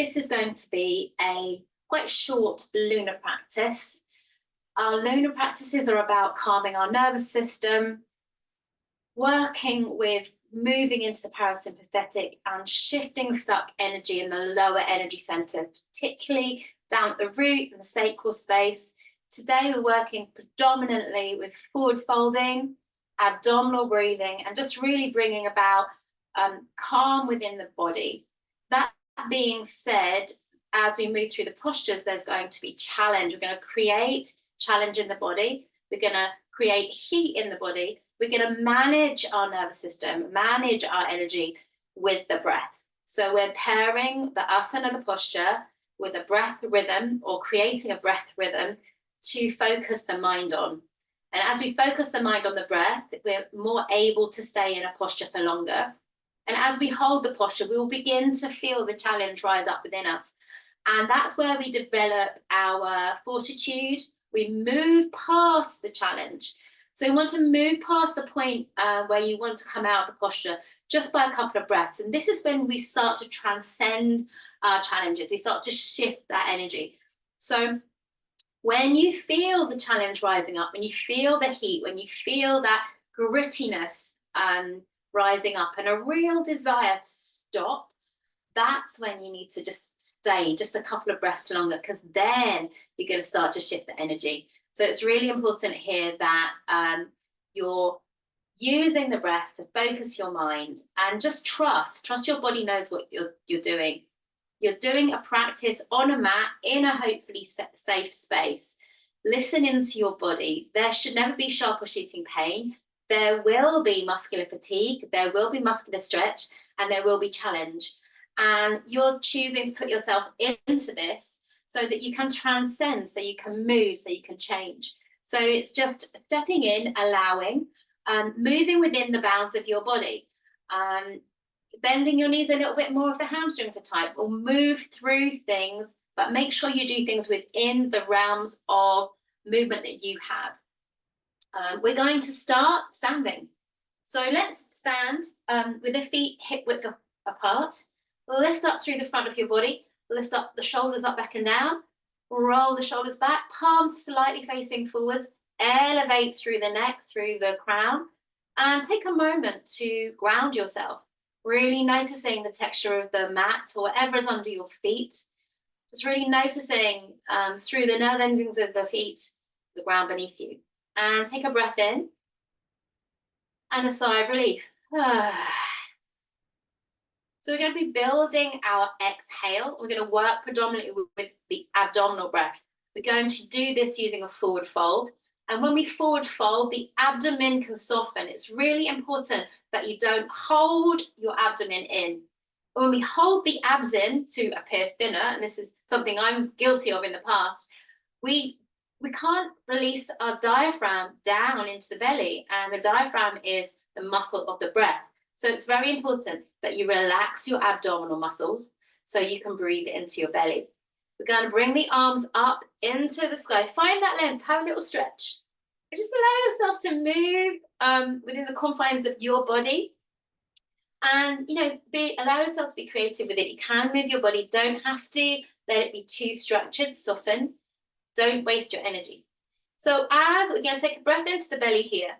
This is going to be a quite short lunar practice. Our lunar practices are about calming our nervous system, working with moving into the parasympathetic and shifting stuck energy in the lower energy centers, particularly down at the root and the sacral space. Today, we're working predominantly with forward folding, abdominal breathing, and just really bringing about calm within the body. That being said, as we move through the postures, there's going to be challenge. We're going to create challenge in the body. We're going to create heat in the body. We're going to manage our nervous system, manage our energy with the breath. So we're pairing the asana, the posture, with a breath rhythm, or creating a breath rhythm to focus the mind on. And as we focus the mind on the breath, we're more able to stay in a posture for longer. And as we hold the posture, we will begin to feel the challenge rise up within us. And that's where we develop our fortitude. We move past the challenge. So we want to move past the point where you want to come out of the posture just by a couple of breaths. And this is when we start to transcend our challenges. We start to shift that energy. So when you feel the challenge rising up, when you feel the heat, when you feel that grittiness rising up and a real desire to stop, that's when you need to just stay just a couple of breaths longer, because then you're going to start to shift the energy. So it's really important here that you're using the breath to focus your mind and just trust your body knows what you're doing. You're doing a practice on a mat in a hopefully safe space. Listen into your body. There should never be sharp or shooting pain. There will be muscular fatigue, there will be muscular stretch, and there will be challenge. And you're choosing to put yourself into this so that you can transcend, so you can move, so you can change. So it's just stepping in, allowing, moving within the bounds of your body. Bending your knees a little bit more if the hamstrings are tight, or move through things, but make sure you do things within the realms of movement that you have. We're going to start standing. So let's stand with the feet hip width apart. Lift up through the front of your body. Lift up the shoulders up, back and down. Roll the shoulders back, palms slightly facing forwards. Elevate through the neck, through the crown. And take a moment to ground yourself. Really noticing the texture of the mat or whatever is under your feet. Just really noticing through the nerve endings of the feet, the ground beneath you. And take a breath in and a sigh of relief. So we're going to be building our exhale. We're going to work predominantly with the abdominal breath. We're going to do this using a forward fold. And when we forward fold, the abdomen can soften. It's really important that you don't hold your abdomen in. When we hold the abs in to appear thinner, and this is something I'm guilty of in the past, we can't release our diaphragm down into the belly, and the diaphragm is the muscle of the breath. So it's very important that you relax your abdominal muscles so you can breathe into your belly. We're going to bring the arms up into the sky. Find that length, have a little stretch. And just allow yourself to move within the confines of your body. And, allow yourself to be creative with it. You can move your body. Don't have to let it be too structured. Soften. Don't waste your energy. So as we're going to take a breath into the belly here.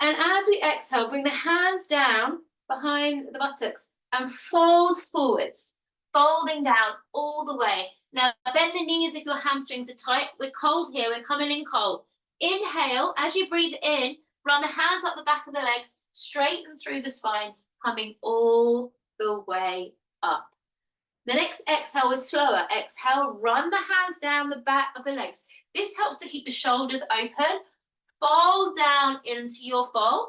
And as we exhale, bring the hands down behind the buttocks and fold forwards, folding down all the way. Now, bend the knees if your hamstrings are tight. We're cold here. We're coming in cold. Inhale. As you breathe in, run the hands up the back of the legs, straighten through the spine, coming all the way up. The next exhale is slower. Exhale, run the hands down the back of the legs. This helps to keep the shoulders open. Fold down into your fold.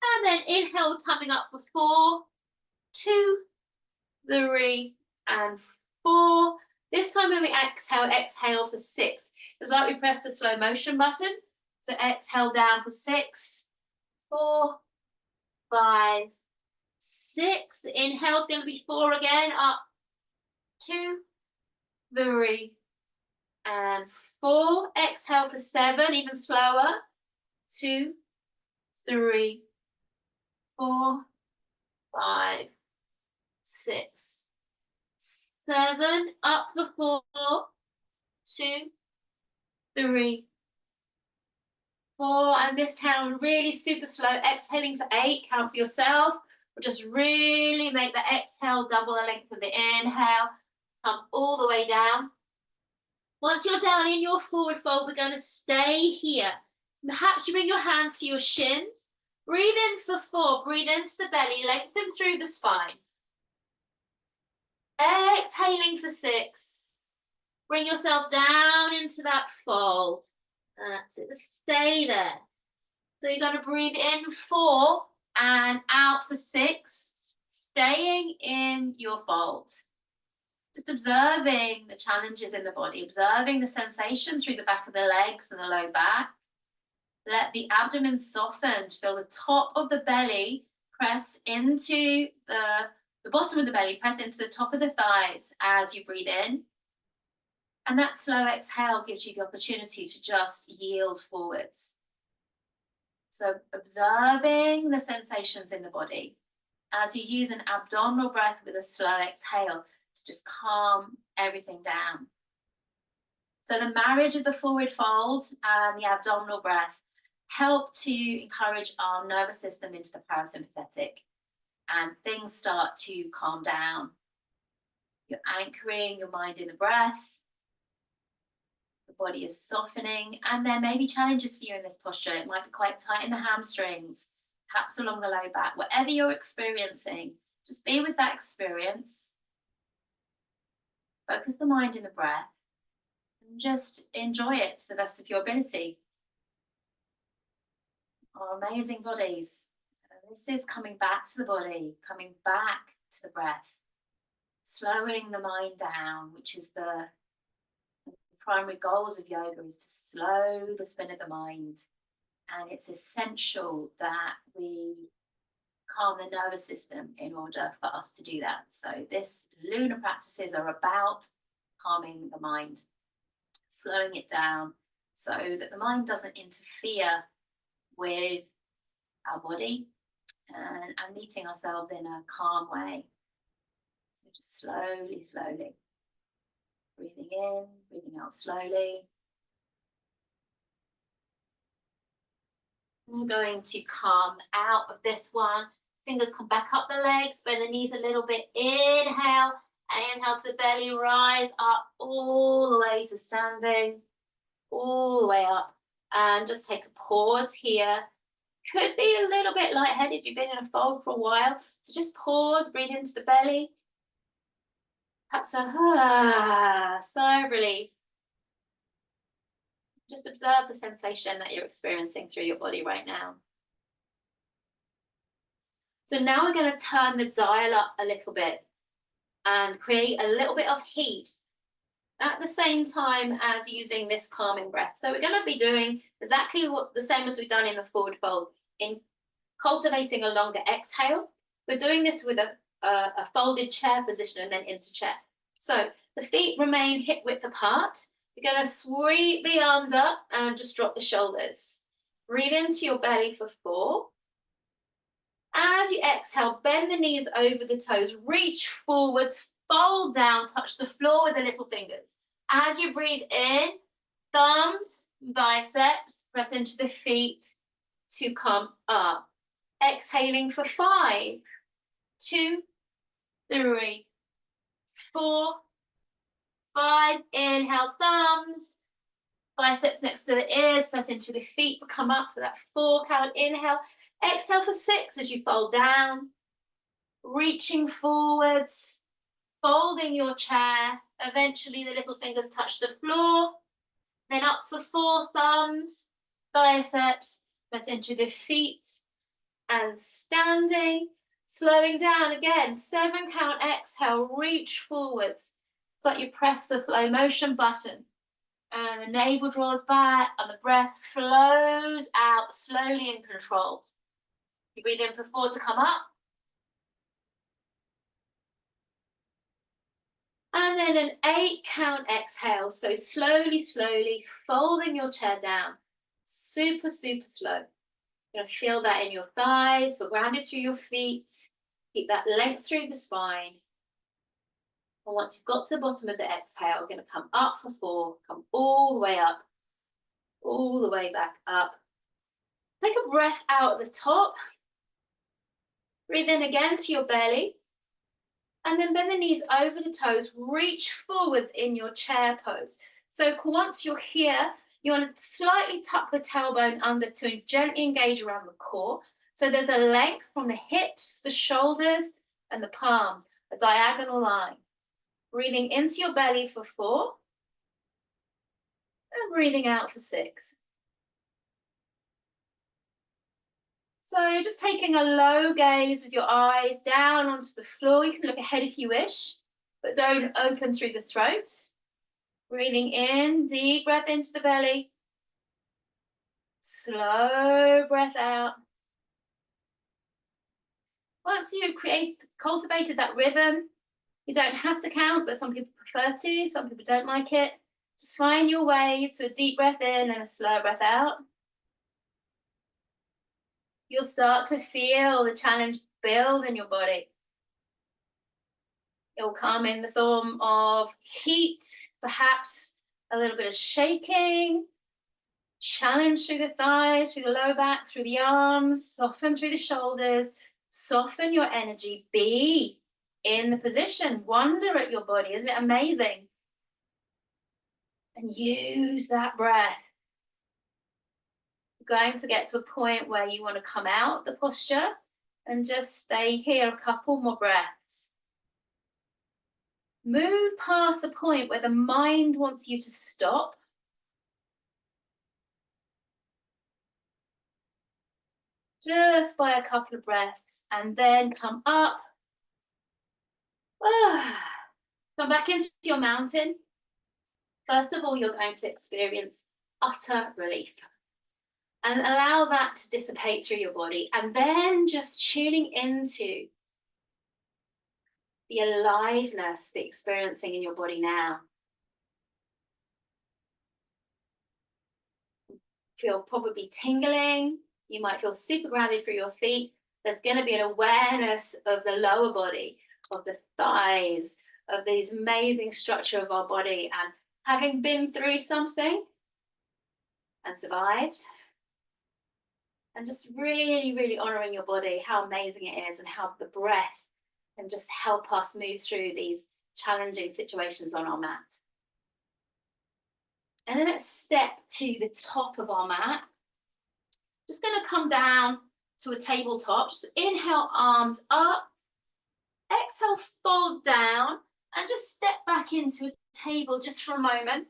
And then inhale, coming up for 4, 2, 3, and 4. This time when we exhale for 6. It's like we press the slow motion button. So exhale down for 6, 4, 5, 6. The inhale is going to be 4 again. Up, 2, 3, and 4. Exhale for 7, even slower. 2, 3, 4, 5, 6, 7, up for 4, 2, 3, 4, and this time really super slow, exhaling for 8, count for yourself, or just really make the exhale double the length of the inhale, come all the way down. Once you're down in your forward fold, we're going to stay here. Perhaps you bring your hands to your shins, breathe in for 4, breathe into the belly, lengthen through the spine. Exhaling for 6, bring yourself down into that fold. That's it, stay there. So you're going to breathe in 4 and out for 6, staying in your fold. Just observing the challenges in the body, observing the sensation through the back of the legs and the low back. Let the abdomen soften, feel the top of the belly press into the bottom of the belly, press into the top of the thighs as you breathe in. And that slow exhale gives you the opportunity to just yield forwards. So observing the sensations in the body as you use an abdominal breath with a slow exhale to just calm everything down. So the marriage of the forward fold and the abdominal breath help to encourage our nervous system into the parasympathetic, and things start to calm down. You're anchoring your mind in the breath. The body is softening, and there may be challenges for you in this posture. It might be quite tight in the hamstrings, perhaps along the low back. Whatever you're experiencing, just be with that experience. Focus the mind in the breath and just enjoy it to the best of your ability. Our amazing bodies. And this is coming back to the body, coming back to the breath, slowing the mind down, which is the primary goals of yoga, is to slow the spin of the mind. And it's essential that we calm the nervous system in order for us to do that. So this lunar practices are about calming the mind, slowing it down so that the mind doesn't interfere with our body and meeting ourselves in a calm way. So just slowly, slowly. Breathing in, breathing out slowly. I'm going to come out of this one. Fingers come back up the legs, bend the knees a little bit. Inhale, inhale to the belly, rise up all the way to standing, all the way up. And just take a pause here. Could be a little bit lightheaded. You've been in a fold for a while. So just pause, breathe into the belly. Perhaps a sigh of relief. Just observe the sensation that you're experiencing through your body right now. So now we're going to turn the dial up a little bit and create a little bit of heat at the same time as using this calming breath. So we're going to be doing exactly the same as we've done in the forward fold, in cultivating a longer exhale. We're doing this with a folded chair position and then into chair. So the feet remain hip width apart. You're going to sweep the arms up and just drop the shoulders. Breathe into your belly for 4. As you exhale, bend the knees over the toes, reach forwards, fold down, touch the floor with the little fingers. As you breathe in, thumbs, biceps, press into the feet to come up. Exhaling for 5, 2, 3, 4, 5. Inhale, thumbs, biceps next to the ears, press into the feet to come up for that 4 count. Inhale. Exhale for 6 as you fold down, reaching forwards, folding your chair. Eventually the little fingers touch the floor. Then up for 4, thumbs, biceps, press into the feet and standing. Slowing down again, 7 count exhale, reach forwards. It's like you press the slow motion button. And the navel draws back and the breath flows out slowly and controlled. You breathe in for 4 to come up. And then an 8 count exhale. So slowly, slowly folding your chair down. Super, super slow. You're going to feel that in your thighs. Feel grounded through your feet. Keep that length through the spine. And once you've got to the bottom of the exhale, we're going to come up for 4, come all the way up, all the way back up. Take a breath out at the top. Breathe in again to your belly. And then bend the knees over the toes, reach forwards in your chair pose. So once you're here, you want to slightly tuck the tailbone under to gently engage around the core. So there's a length from the hips, the shoulders, and the palms, a diagonal line. Breathing into your belly for 4, and breathing out for 6. So you're just taking a low gaze with your eyes down onto the floor. You can look ahead if you wish, but don't open through the throat. Breathing in, deep breath into the belly. Slow breath out. Once you've cultivated that rhythm, you don't have to count, but some people prefer to, some people don't like it. Just find your way to a deep breath in and a slow breath out. You'll start to feel the challenge build in your body. It will come in the form of heat, perhaps a little bit of shaking, challenge through the thighs, through the lower back, through the arms, soften through the shoulders, soften your energy, be in the position, wonder at your body. Isn't it amazing? And use that breath. Going to get to a point where you want to come out the posture and just stay here a couple more breaths. Move past the point where the mind wants you to stop. Just by a couple of breaths, and then come up. Come back into your mountain. First of all, you're going to experience utter relief. And allow that to dissipate through your body. And then just tuning into the aliveness that you're experiencing in your body now. Feel probably tingling. You might feel super grounded through your feet. There's going to be an awareness of the lower body, of the thighs, of this amazing structure of our body. And having been through something and survived, and just really, really honoring your body, how amazing it is, and how the breath can just help us move through these challenging situations on our mat. And then let's step to the top of our mat. Just going to come down to a tabletop. Just inhale, arms up. Exhale, fold down, and just step back into a table just for a moment.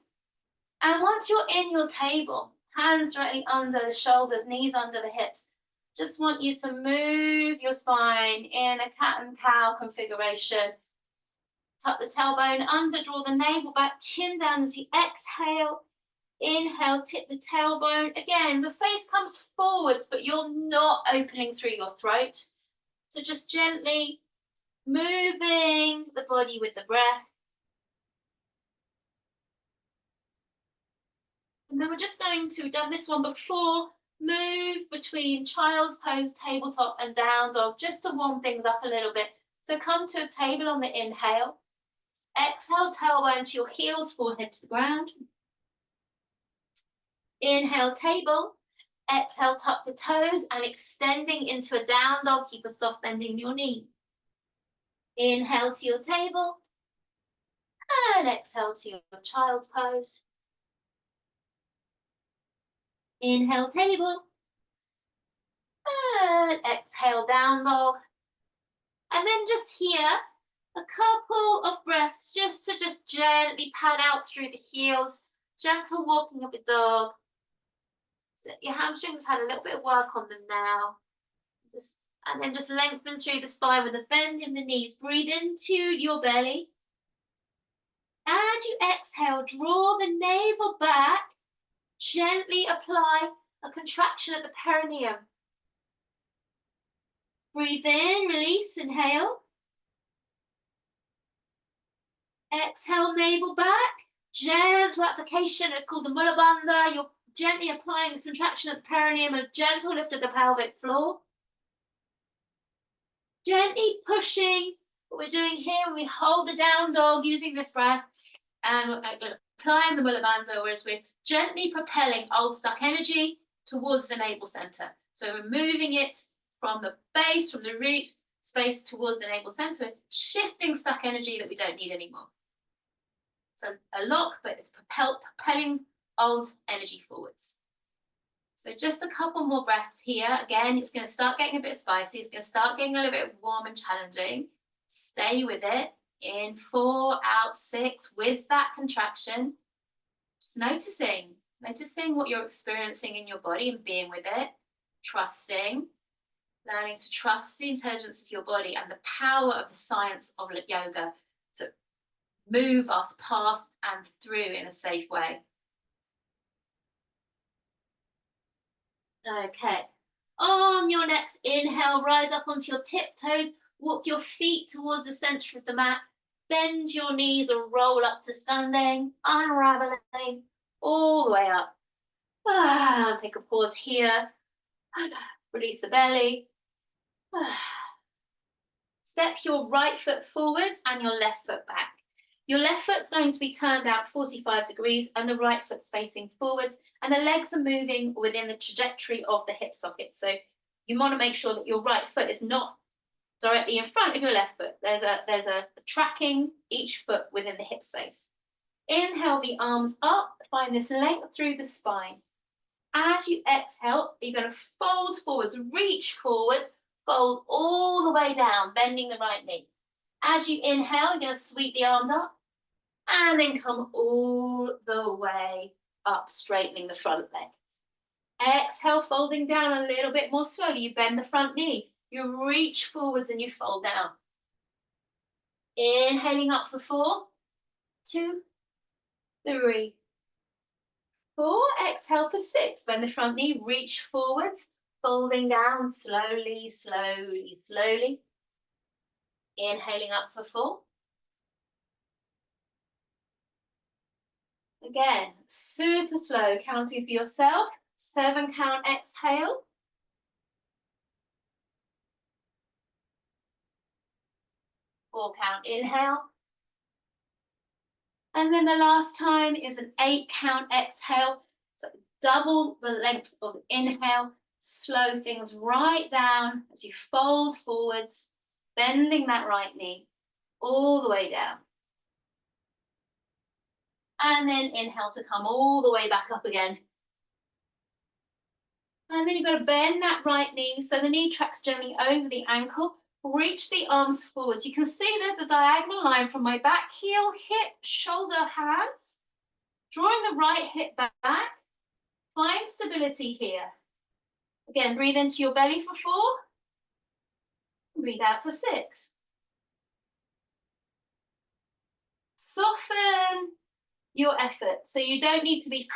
And once you're in your table, hands directly under the shoulders, knees under the hips. Just want you to move your spine in a cat and cow configuration. Tuck the tailbone under, draw the navel back, chin down as you exhale. Inhale, tip the tailbone. Again, the face comes forwards, but you're not opening through your throat. So just gently moving the body with the breath. And then we're just going to, we've done this one before, move between child's pose, tabletop, and down dog, just to warm things up a little bit. So come to a table on the inhale. Exhale, tailbone to your heels, forehead to the ground. Inhale, table. Exhale, tuck the toes and extending into a down dog. Keep a soft bending in your knee. Inhale to your table. And exhale to your child's pose. Inhale, table. And exhale, down dog. And then just here, a couple of breaths just to gently pad out through the heels. Gentle walking of the dog. So your hamstrings have had a little bit of work on them now. And then just lengthen through the spine with a bend in the knees. Breathe into your belly. As you exhale, draw the navel back. Gently apply a contraction at the perineum. Breathe in, release, inhale. Exhale, navel back. Gentle application, it's called the Mula Bandha. You're gently applying a contraction at the perineum, a gentle lift of the pelvic floor. Gently pushing What we're doing here, we hold the down dog using this breath, and we're applying the Mula Bandha, whereas we're gently propelling old stuck energy towards the navel center. So we're moving it from the base, from the root space towards the navel center, shifting stuck energy that we don't need anymore. So a lock, but it's propelling old energy forwards. So just a couple more breaths here. Again, it's going to start getting a bit spicy. It's going to start getting a little bit warm and challenging. Stay with it. In 4, out 6, with that contraction. Just noticing what you're experiencing in your body and being with it. Trusting, learning to trust the intelligence of your body and the power of the science of yoga to move us past and through in a safe way. Okay, on your next inhale, rise up onto your tiptoes, walk your feet towards the center of the mat, bend your knees and roll up to standing, unraveling all the way up. Take a pause here, release the belly. Step your right foot forwards and your left foot back. Your left foot's going to be turned out 45 degrees and the right foot's facing forwards, and the legs are moving within the trajectory of the hip socket. So you want to make sure that your right foot is not directly in front of your left foot. There's a tracking each foot within the hip space. Inhale the arms up, find this length through the spine. As you exhale, you're going to fold forwards, reach forwards, fold all the way down, bending the right knee. As you inhale, you're going to sweep the arms up and then come all the way up, straightening the front leg. Exhale, folding down a little bit more slowly. You bend the front knee. You reach forwards and you fold down. Inhaling up for 4, 2, 3, 4. Exhale for 6. Bend the front knee, reach forwards, folding down slowly, slowly, slowly. Inhaling up for 4. Again, super slow, counting for yourself. 7 count exhale. 4 count inhale. And then the last time is an 8 count exhale. So double the length of the inhale. Slow things right down as you fold forwards, bending that right knee all the way down. And then inhale to come all the way back up again. And then you've got to bend that right knee so the knee tracks gently over the ankle. Reach the arms forwards. You can see there's a diagonal line from my back heel, hip, shoulder, hands. Drawing the right hip back. Find stability here. Again, breathe into your belly for 4. Breathe out for 6. Soften your effort. So you don't need to be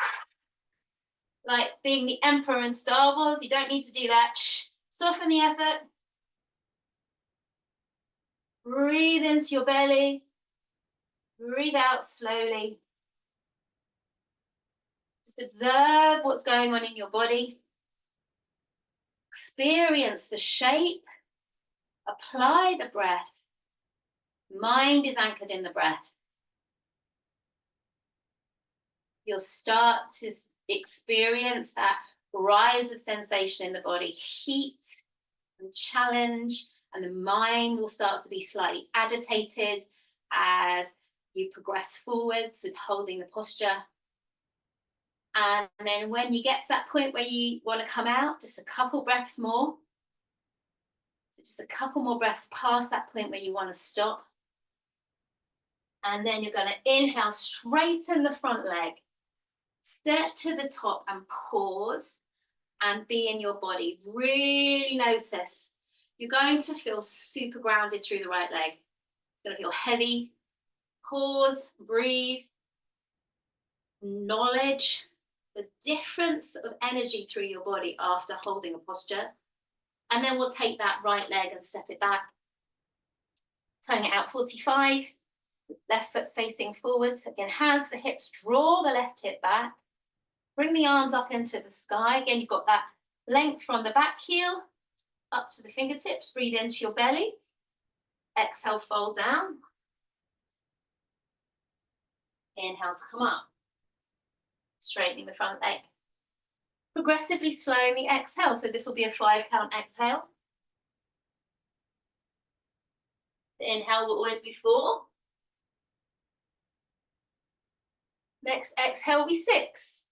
like being the emperor in Star Wars. You don't need to do that. Soften the effort. Breathe into your belly. Breathe out slowly. Just observe what's going on in your body. Experience the shape. Apply the breath. Mind is anchored in the breath. You'll start to experience that rise of sensation in the body, heat and challenge, and the mind will start to be slightly agitated as you progress forwards with holding the posture. And then when you get to that point where you want to come out, just a couple breaths more. So just a couple more breaths past that point where you want to stop. And then you're going to inhale, straighten the front leg. Step to the top and pause and be in your body. Really notice. You're going to feel super grounded through the right leg. It's going to feel heavy. Pause, breathe. Acknowledge the difference of energy through your body after holding a posture. And then we'll take that right leg and step it back. Turning it out 45. Left foot's facing forwards. Again, hands to the hips. Draw the left hip back. Bring the arms up into the sky. Again, you've got that length from the back heel up to the fingertips. Breathe into your belly. Exhale, fold down. Inhale to come up. Straightening the front leg. Progressively slowly exhale. So this will be a 5 count exhale. The inhale will always be 4. Next exhale will be 6.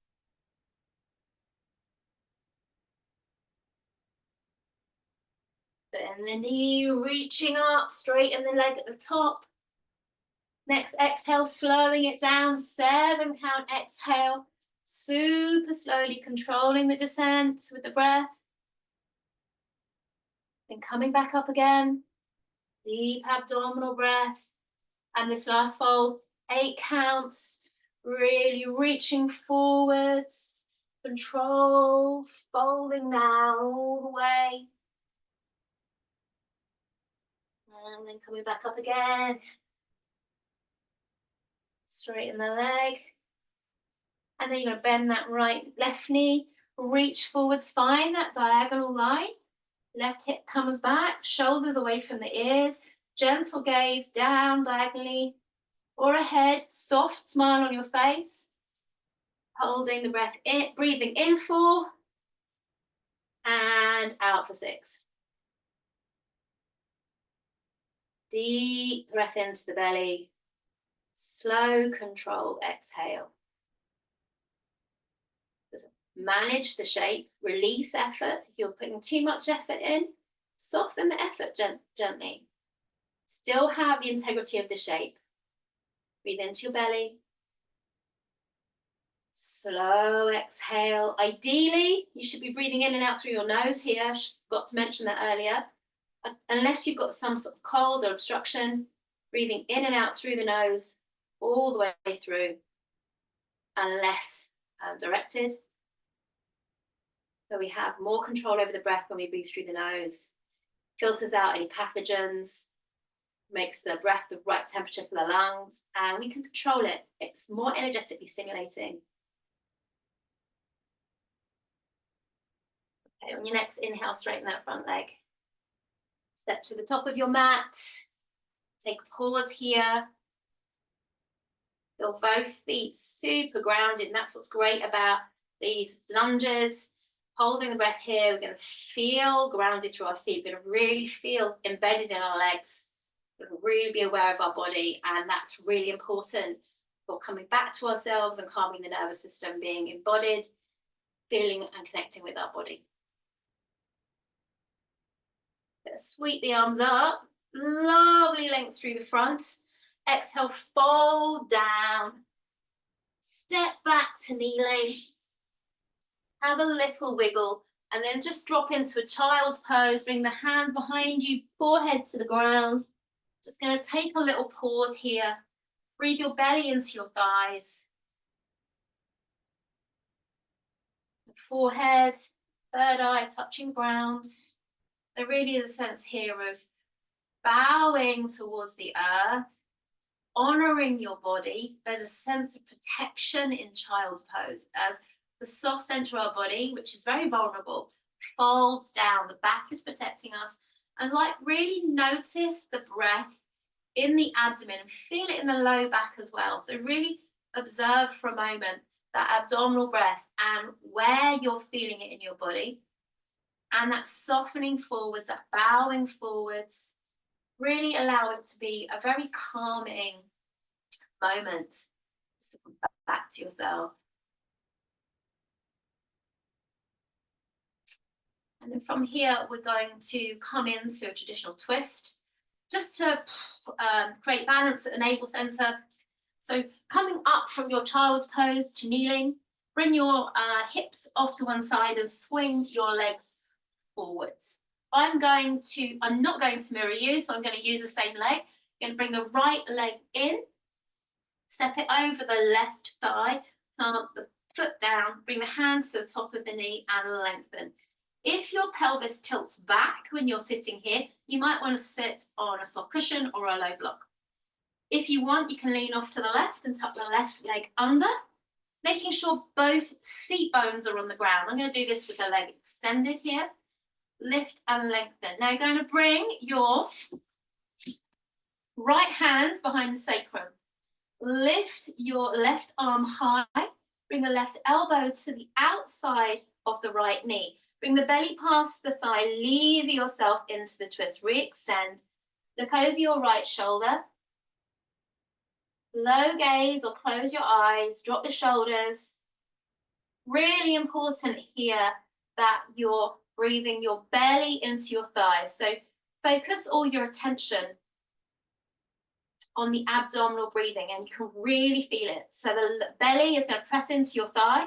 Bend the knee, reaching up, straighten the leg at the top. Next exhale, slowing it down, 7 count exhale. Super slowly controlling the descent with the breath. Then coming back up again. Deep abdominal breath. And this last fold, 8 counts. Really reaching forwards. Control, folding down all the way. And then coming back up again. Straighten the leg. And then you're going to bend that left knee. Reach forwards, find that diagonal line. Left hip comes back, shoulders away from the ears. Gentle gaze down diagonally or ahead. Soft smile on your face. Holding the breath in, breathing in 4 and out for 6. Deep breath into the belly. Slow, controlled exhale. Manage the shape, release effort. If you're putting too much effort in, soften the effort gently. Still have the integrity of the shape. Breathe into your belly. Slow exhale. Ideally, you should be breathing in and out through your nose here. Forgot to mention that earlier. Unless you've got some sort of cold or obstruction, breathing in and out through the nose, all the way through, unless directed. So we have more control over the breath when we breathe through the nose. Filters out any pathogens, makes the breath the right temperature for the lungs, and we can control it. It's more energetically stimulating. Okay, on your next inhale, straighten that front leg. Step to the top of your mat. Take a pause here. Feel both feet super grounded, and that's what's great about these lunges. Holding the breath here, we're going to feel grounded through our feet. We're going to really feel embedded in our legs. We're going to really be aware of our body, and that's really important for coming back to ourselves and calming the nervous system, being embodied, feeling and connecting with our body. Let's sweep the arms up. Lovely length through the front. Exhale, fold down. Step back to kneeling. Have a little wiggle, and then just drop into a child's pose. Bring the hands behind you, forehead to the ground. Just going to take a little pause here. Breathe your belly into your thighs. Forehead, third eye touching ground. There really is a sense here of bowing towards the earth, honoring your body. There's a sense of protection in child's pose as the soft center of our body, which is very vulnerable, folds down. The back is protecting us. And like really notice the breath in the abdomen. Feel it in the low back as well. So really observe for a moment that abdominal breath and where you're feeling it in your body. And that softening forwards, that bowing forwards. Really allow it to be a very calming moment. Just to come back to yourself. And then from here, we're going to come into a traditional twist, just to create balance at the navel center. So coming up from your child's pose to kneeling, bring your hips off to one side and swing your legs forwards. I'm not going to mirror you, so I'm going to use the same leg. I'm going to bring the right leg in, step it over the left thigh, plant the foot down, bring the hands to the top of the knee and lengthen. If your pelvis tilts back when you're sitting here, you might want to sit on a soft cushion or a low block. If you want, you can lean off to the left and tuck the left leg under, making sure both seat bones are on the ground. I'm going to do this with the leg extended here. Lift and lengthen. Now you're going to bring your Right hand behind the sacrum. Lift your left arm high. Bring the left elbow to the outside of the right knee. Bring the belly past the thigh. Lever yourself into the twist. Re-extend. Look over your right shoulder. Low gaze or close your eyes. Drop the shoulders. Really important here that you're breathing your belly into your thighs. So focus all your attention on the abdominal breathing, and you can really feel it. So the belly is going to press into your thigh,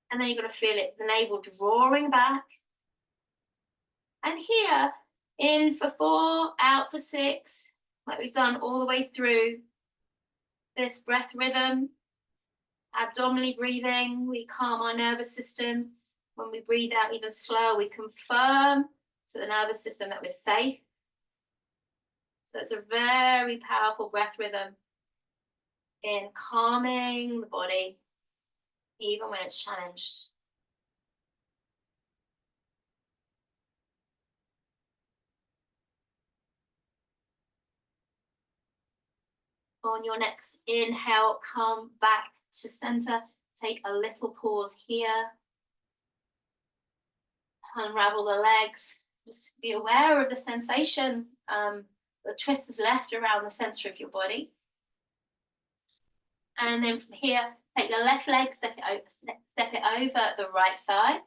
and then you're going to feel it, the navel drawing back. And here, in for 4, out for 6, like we've done all the way through this breath rhythm. Abdominally breathing, we calm our nervous system. When we breathe out even slower, we confirm to the nervous system that we're safe. So it's a very powerful breath rhythm in calming the body, even when it's challenged. On your next inhale, come back to center. Take a little pause here. Unravel the legs. Just be aware of the sensation. The twist is left around the center of your body. And then from here, take the left leg, step it over the right thigh.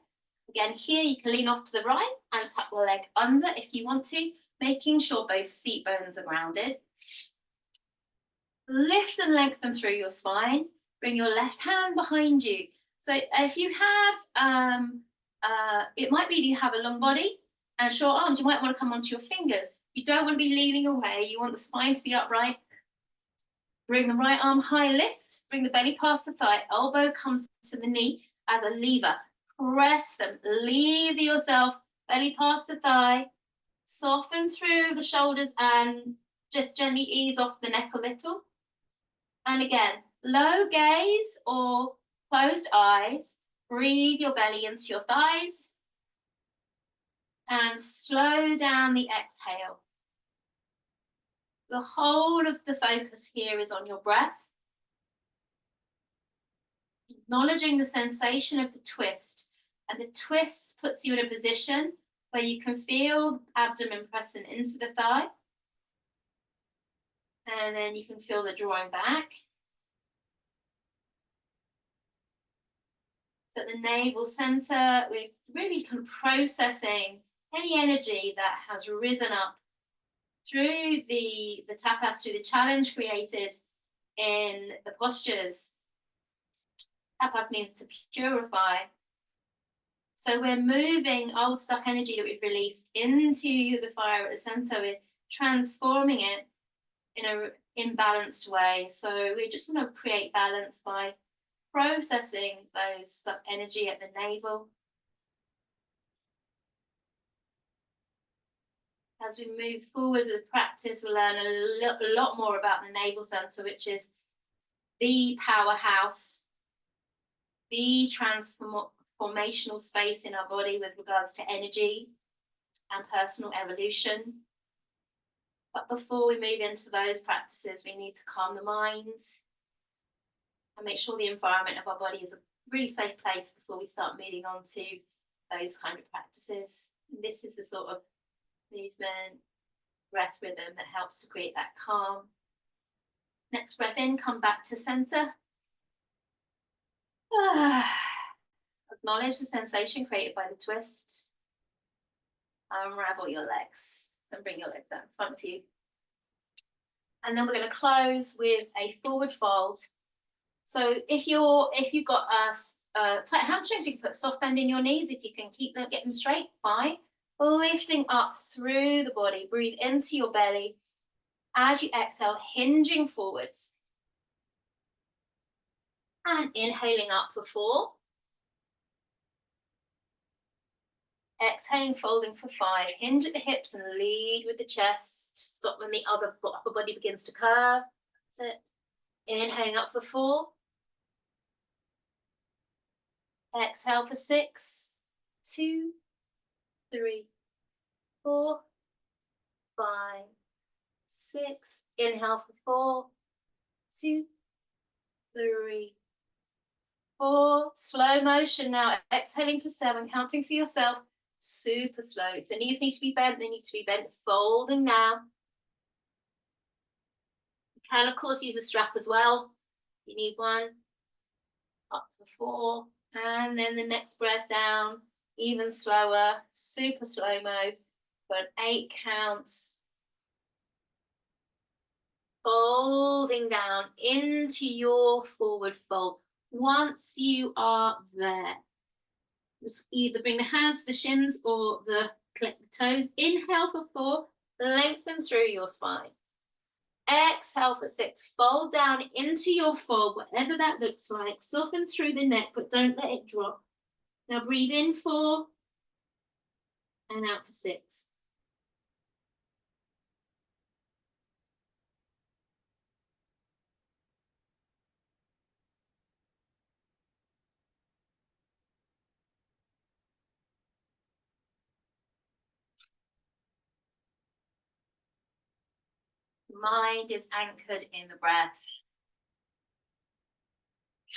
Again, here you can lean off to the right and tuck the leg under if you want to, making sure both seat bones are grounded. Lift and lengthen through your spine. Bring your left hand behind you. So if you have, it might be you have a long body and short arms, you might want to come onto your fingers. You don't want to be leaning away. You want the spine to be upright. Bring the right arm high, lift. Bring the belly past the thigh. Elbow comes to the knee as a lever. Press them. Lever yourself. Belly past the thigh. Soften through the shoulders and just gently ease off the neck a little. And again, low gaze or closed eyes. Breathe your belly into your thighs. And slow down the exhale. The whole of the focus here is on your breath. Acknowledging the sensation of the twist. And the twist puts you in a position where you can feel the abdomen pressing into the thigh. And then you can feel the drawing back. So at the navel center, we're really kind of processing any energy that has risen up through the tapas, through the challenge created in the postures. Tapas means to purify. So we're moving old stuck energy that we've released into the fire at the center. We're transforming it in an imbalanced way. So we just want to create balance by processing those stuck energy at the navel. As we move forward with the practice, we'll learn a lot more about the navel center, which is the powerhouse, the transformational space in our body with regards to energy and personal evolution. But before we move into those practices, we need to calm the mind and make sure the environment of our body is a really safe place before we start moving on to those kind of practices. And this is the sort of movement, breath rhythm that helps to create that calm. Next breath in, come back to center. Acknowledge the sensation created by the twist. Unravel your legs and bring your legs out in front of you. And then we're going to close with a forward fold. So if you've got tight hamstrings, you can put soft bend in your knees. If you can get them straight, fine. Lifting up through the body, breathe into your belly. As you exhale, hinging forwards. And inhaling up for 4. Exhaling, folding for 5. Hinge at the hips and lead with the chest. Stop when the upper body begins to curve. That's it. Inhaling up for 4. Exhale for 6, 2, 3, 4, 5, 6. Inhale for 4, 2, 3, 4. Slow motion now. Exhaling for 7, counting for yourself. Super slow. If the knees need to be bent, they need to be bent. Folding now. You can, of course, use a strap as well. You need one. Up for 4. And then the next breath down. Even slower. Super slow-mo. For 8 counts. Folding down into your forward fold. Once you are there, just either bring the hands to the shins or the toes. Inhale for 4, lengthen through your spine. Exhale for 6, fold down into your fold, whatever that looks like. Soften through the neck, but don't let it drop. Now breathe in 4 and out for 6. Mind is anchored in the breath,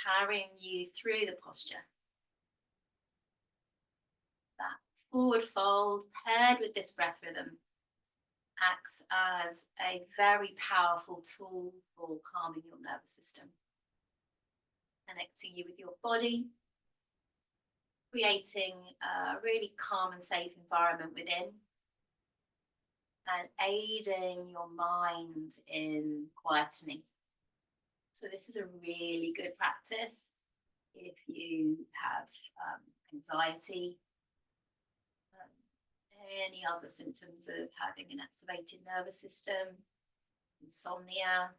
carrying you through the posture. That forward fold paired with this breath rhythm acts as a very powerful tool for calming your nervous system, connecting you with your body, creating a really calm and safe environment within, and aiding your mind in quietening. So this is a really good practice if you have anxiety, any other symptoms of having an activated nervous system, insomnia,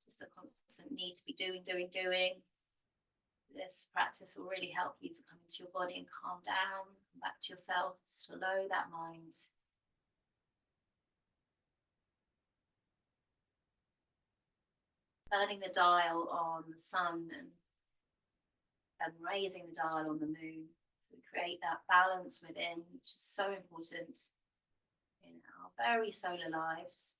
just a constant need to be doing. This practice will really help you to come into your body and calm down, come back to yourself, slow that mind. Turning the dial on the sun and raising the dial on the moon. So we create that balance within, which is so important in our very solar lives.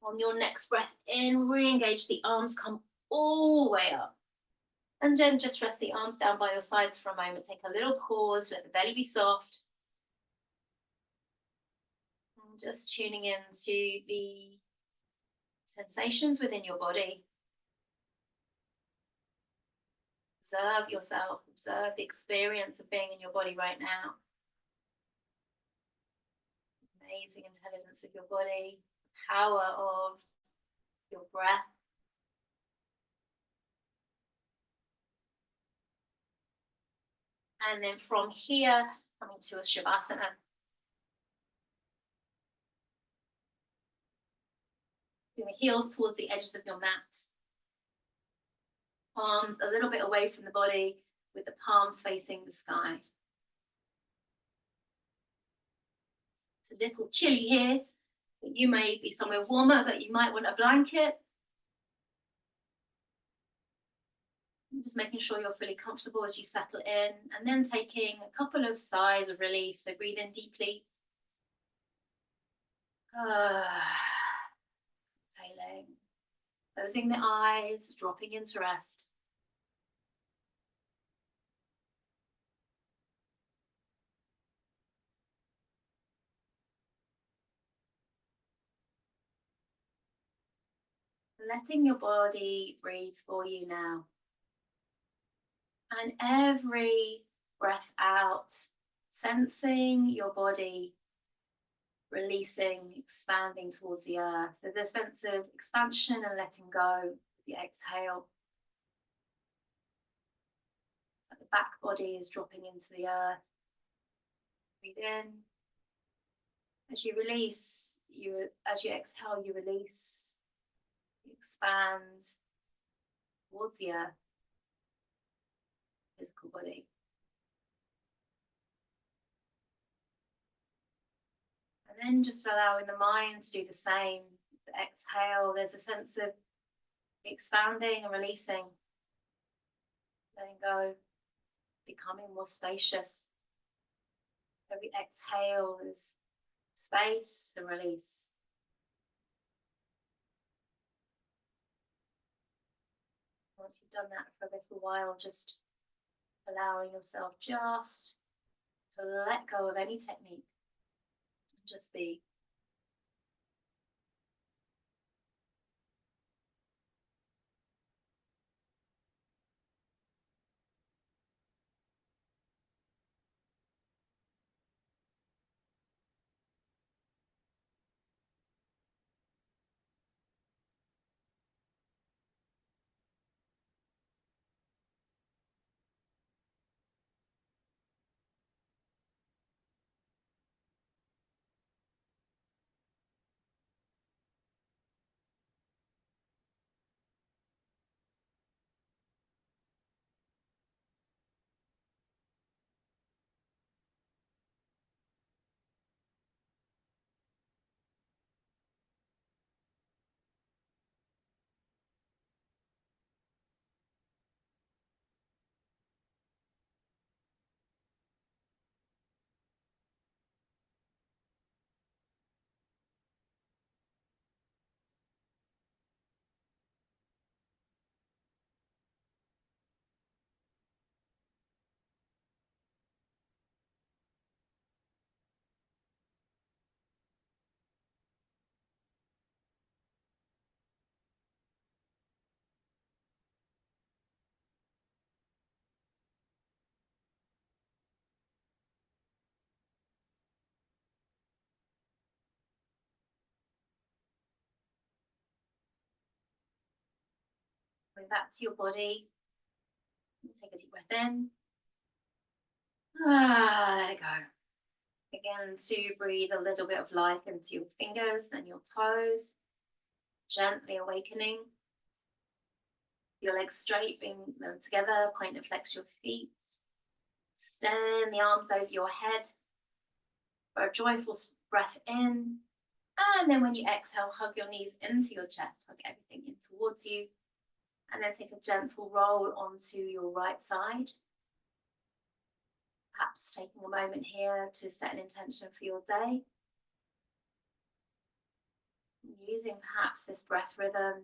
On your next breath in, re-engage the arms, come all the way up. And then just rest the arms down by your sides for a moment. Take a little pause, let the belly be soft. And just tuning into the sensations within your body. Observe yourself, observe the experience of being in your body right now. Amazing intelligence of your body, power of your breath. And then from here, coming to a sivasana. Bring the heels towards the edges of your mat. Palms a little bit away from the body, with the palms facing the sky. It's a little chilly here. You may be somewhere warmer, but you might want a blanket. Just making sure you're fully comfortable as you settle in, and then taking a couple of sighs of relief. So breathe in deeply. Exhaling. Closing the eyes, dropping into rest. Letting your body breathe for you now. And every breath out, sensing your body releasing, expanding towards the earth. So the sense of expansion and letting go with the exhale. The back body is dropping into the earth. Breathe in. As you release, as you exhale, you release, you expand towards the earth, physical body. And then just allowing the mind to do the same. The exhale, there's a sense of expanding and releasing, letting go, becoming more spacious. Every exhale is space and release. Once you've done that for a little while, just allowing yourself just to let go of any technique and just be. Bring back to your body. Take a deep breath in. Let it go. Begin to breathe a little bit of life into your fingers and your toes, gently awakening. Your legs straight, bring them together, point and flex your feet. Extend the arms over your head for a joyful breath in. And then when you exhale, hug your knees into your chest, hug everything in towards you. And then take a gentle roll onto your right side. Perhaps taking a moment here to set an intention for your day. Using perhaps this breath rhythm,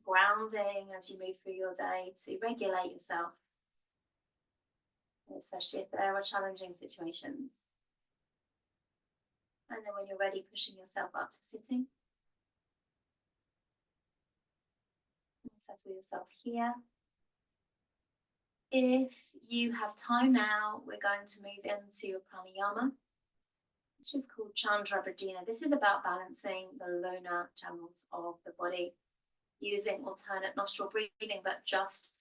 grounding as you move through your day to regulate yourself, especially if there are challenging situations. And then when you're ready, pushing yourself up to sitting. Settle yourself here. If you have time now, we're going to move into a pranayama, which is called Chandra Bhajina. This is about balancing the lunar channels of the body, using alternate nostril breathing, but just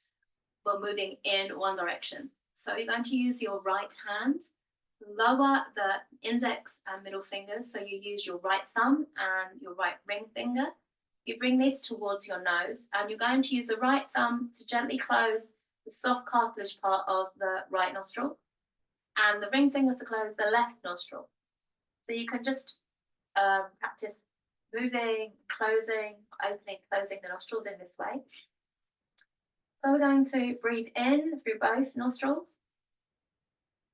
we're moving in one direction. So you're going to use your right hand, lower the index and middle fingers. So you use your right thumb and your right ring finger. You bring this towards your nose, and you're going to use the right thumb to gently close the soft cartilage part of the right nostril, and the ring finger to close the left nostril. So you can just practice moving, closing, opening, closing the nostrils in this way. So we're going to breathe in through both nostrils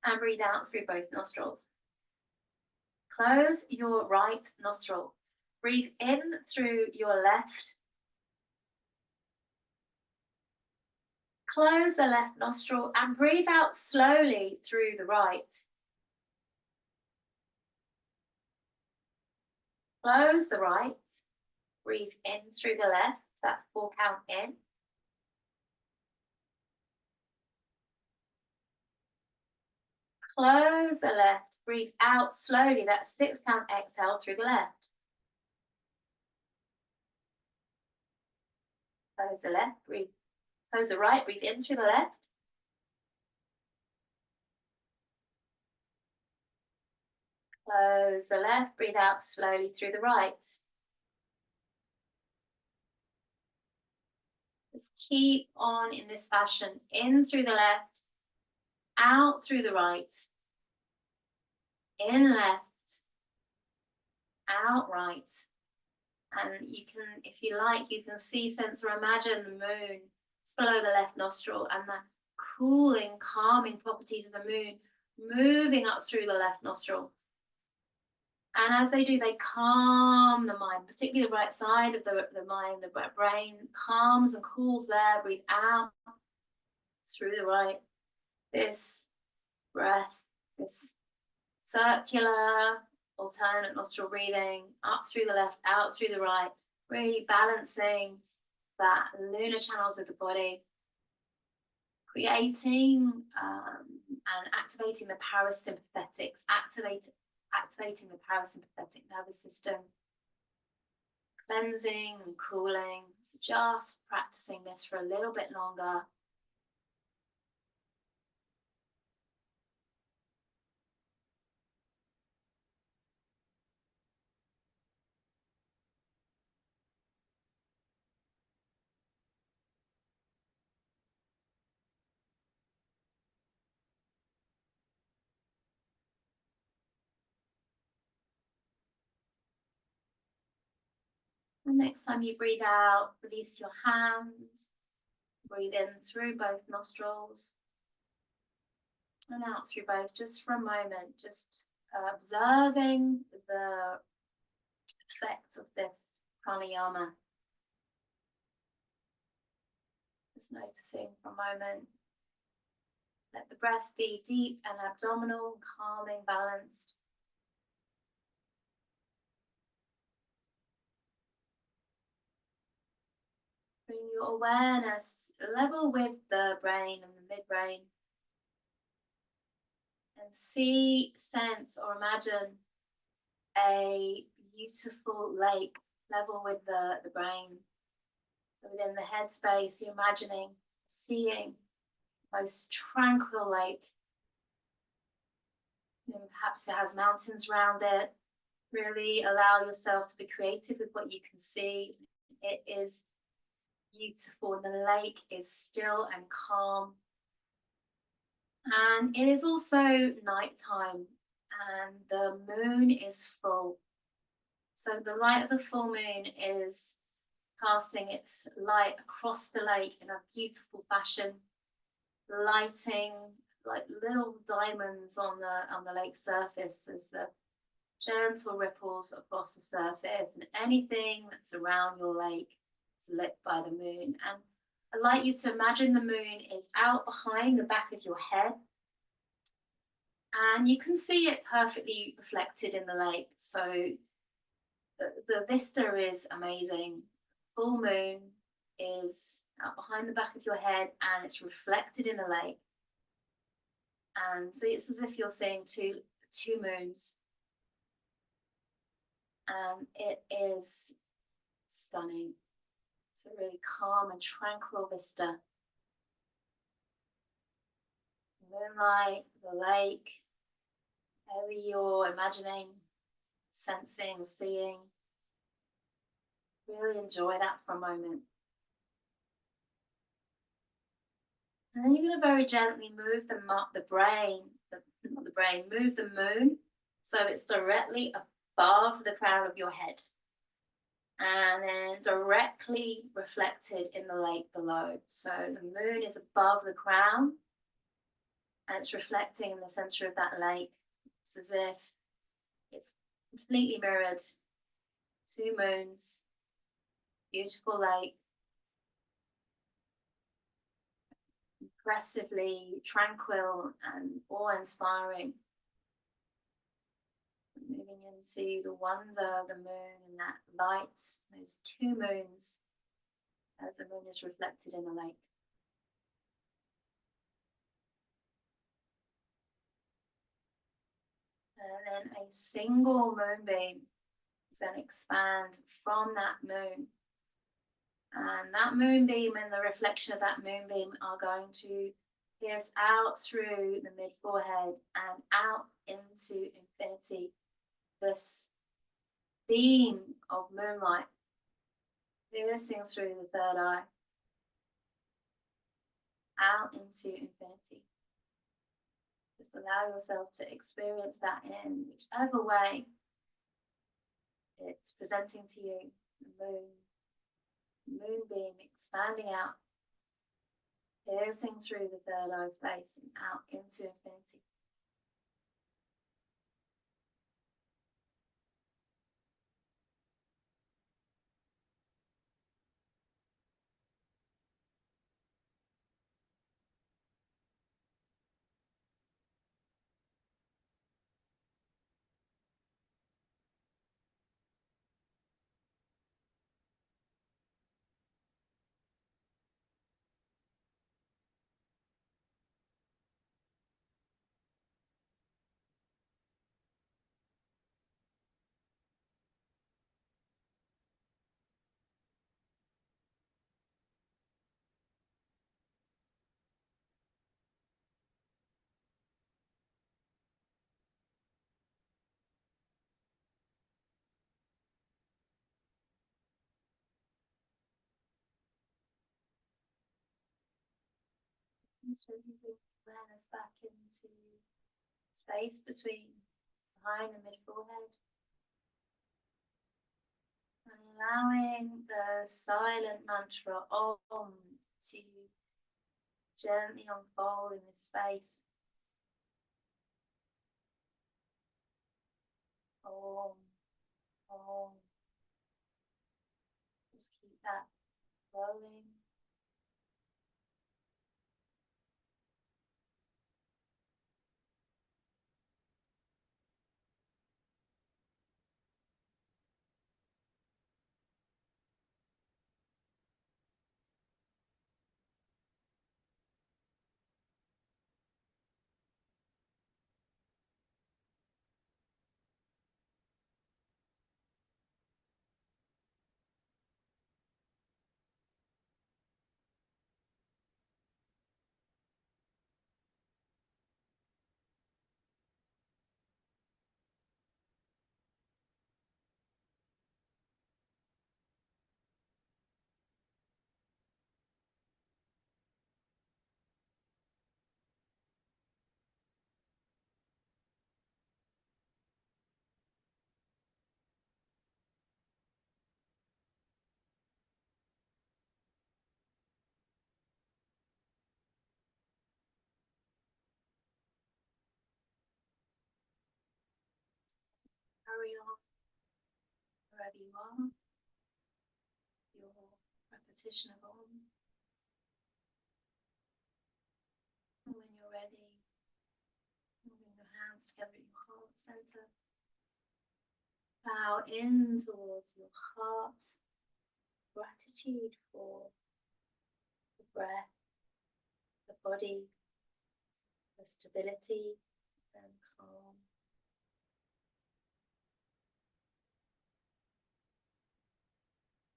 and breathe out through both nostrils. Close your right nostril. Breathe in through your left. Close the left nostril and breathe out slowly through the right. Close the right. Breathe in through the left, that 4 count in. Close the left, breathe out slowly, that 6 count exhale through the left. Close the left, breathe. Close the right, breathe in through the left. Close the left, breathe out slowly through the right. Just keep on in this fashion, in through the left, out through the right, in left, out right. And you can, if you like, you can see, sense or imagine the moon just below the left nostril and the cooling, calming properties of the moon moving up through the left nostril. And as they do, they calm the mind, particularly the right side of the mind, the brain calms and cools there. Breathe out through the right. This breath, this circular alternate nostril breathing, up through the left, out through the right, really balancing that lunar channels of the body, creating and activating the parasympathetics, activating the parasympathetic nervous system, cleansing and cooling. So just practicing this for a little bit longer. And next time you breathe out, release your hands. Breathe in through both nostrils and out through both, just for a moment, just observing the effects of this pranayama. Just noticing for a moment. Let the breath be deep and abdominal, calming, balanced. Bring your awareness level with the brain and the midbrain. And see, sense, or imagine a beautiful lake level with the brain. So within the headspace, you're imagining, seeing the most tranquil lake. And perhaps it has mountains around it. Really allow yourself to be creative with what you can see. It is beautiful, and the lake is still and calm. And it is also nighttime, and the moon is full. So the light of the full moon is casting its light across the lake in a beautiful fashion, lighting like little diamonds on the lake surface as the gentle ripples across the surface, and anything that's around your lake is lit by the moon. And I'd like you to imagine the moon is out behind the back of your head, and you can see it perfectly reflected in the lake. So the vista is amazing. Full moon is out behind the back of your head and it's reflected in the lake. And so it's as if you're seeing two moons. And it is stunning. It's a really calm and tranquil vista. Moonlight, the lake, whatever you're imagining, sensing, or seeing. Really enjoy that for a moment. And then you're going to very gently move move the moon so it's directly above the crown of your head. And then directly reflected in the lake below. So the moon is above the crown and it's reflecting in the center of that lake. It's as if it's completely mirrored. Two moons, beautiful lake, impressively tranquil and awe-inspiring. Moving into the wonder of the moon and that light, those two moons, as the moon is reflected in the lake. And then a single moonbeam is then expand from that moon. And that moonbeam and the reflection of that moonbeam are going to pierce out through the mid-forehead and out into infinity. This beam of moonlight piercing through the third eye, out into infinity. Just allow yourself to experience that in whichever way it's presenting to you. The moonbeam expanding out, piercing through the third eye space and out into infinity. Gently bring awareness back into space between behind and mid forehead. And allowing the silent mantra Om to gently unfold in this space. Om, Om. Just keep that flowing. Carry on wherever you are. Your repetition of Om. And when you're ready, moving your hands together at your heart center. Bow in towards your heart. Gratitude for the breath, the body, the stability and calm.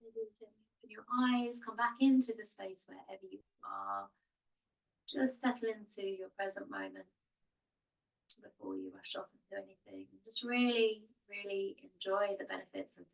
Maybe gently open your eyes, come back into the space wherever you are. Just settle into your present moment before you rush off and do anything. Just really, really enjoy the benefits of